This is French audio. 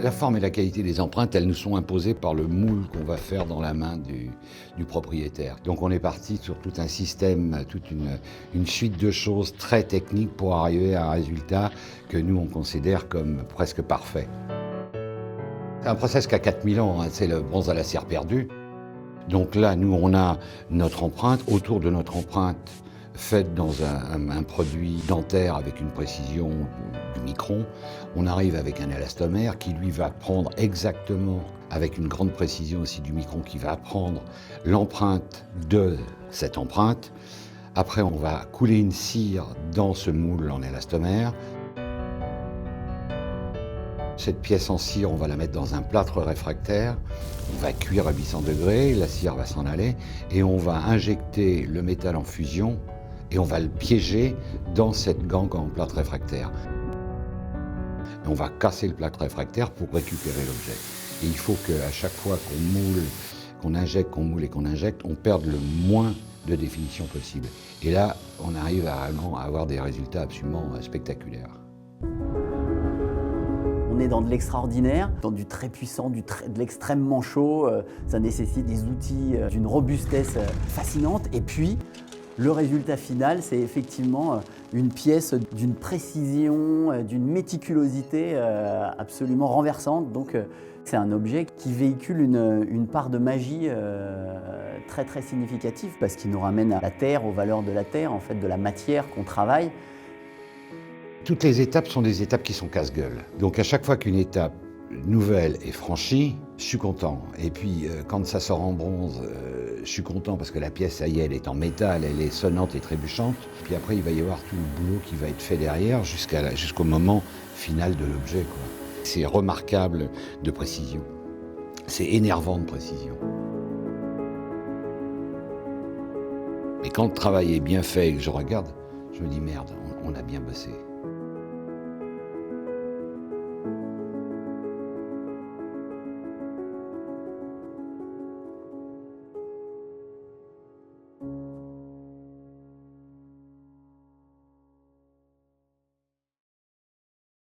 La forme et la qualité des empreintes, elles nous sont imposées par le moule qu'on va faire dans la main du propriétaire. Donc on est parti sur tout un système, toute une suite de choses très techniques pour arriver à un résultat que nous on considère comme presque parfait. C'est un process qui a 4000 ans, hein, c'est le bronze à la cire perdue. Donc là, nous on a notre empreinte, autour de notre empreinte, faite dans un produit dentaire avec une précision du micron. On arrive avec un élastomère qui lui va prendre exactement, avec une grande précision aussi du micron, qui va prendre l'empreinte de cette empreinte. Après, on va couler une cire dans ce moule en élastomère. Cette pièce en cire, on va la mettre dans un plâtre réfractaire. On va cuire à 800 degrés, la cire va s'en aller et on va injecter le métal en fusion et on va le piéger dans cette gangue en plâtre réfractaire. Et on va casser le plâtre réfractaire pour récupérer l'objet. Et il faut qu'à chaque fois qu'on moule, qu'on injecte, qu'on moule et qu'on injecte, on perde le moins de définition possible. Et là, on arrive vraiment à avoir des résultats absolument spectaculaires. On est dans de l'extraordinaire, dans du très puissant, de l'extrêmement chaud. Ça nécessite des outils d'une robustesse fascinante. Et puis, le résultat final, c'est effectivement une pièce d'une précision, d'une méticulosité absolument renversante. Donc, c'est un objet qui véhicule une part de magie très très significative parce qu'il nous ramène à la terre, aux valeurs de la terre, en fait, de la matière qu'on travaille. Toutes les étapes sont des étapes qui sont casse-gueule. Donc à chaque fois qu'une étape nouvelle est franchie, je suis content. Et puis quand ça sort en bronze, je suis content parce que la pièce, ça y est, elle est en métal, elle est sonnante et trébuchante. Puis après, il va y avoir tout le boulot qui va être fait derrière jusqu'au moment final de l'objet, quoi. C'est remarquable de précision. C'est énervant de précision. Et quand le travail est bien fait et que je regarde, je me dis merde, on a bien bossé.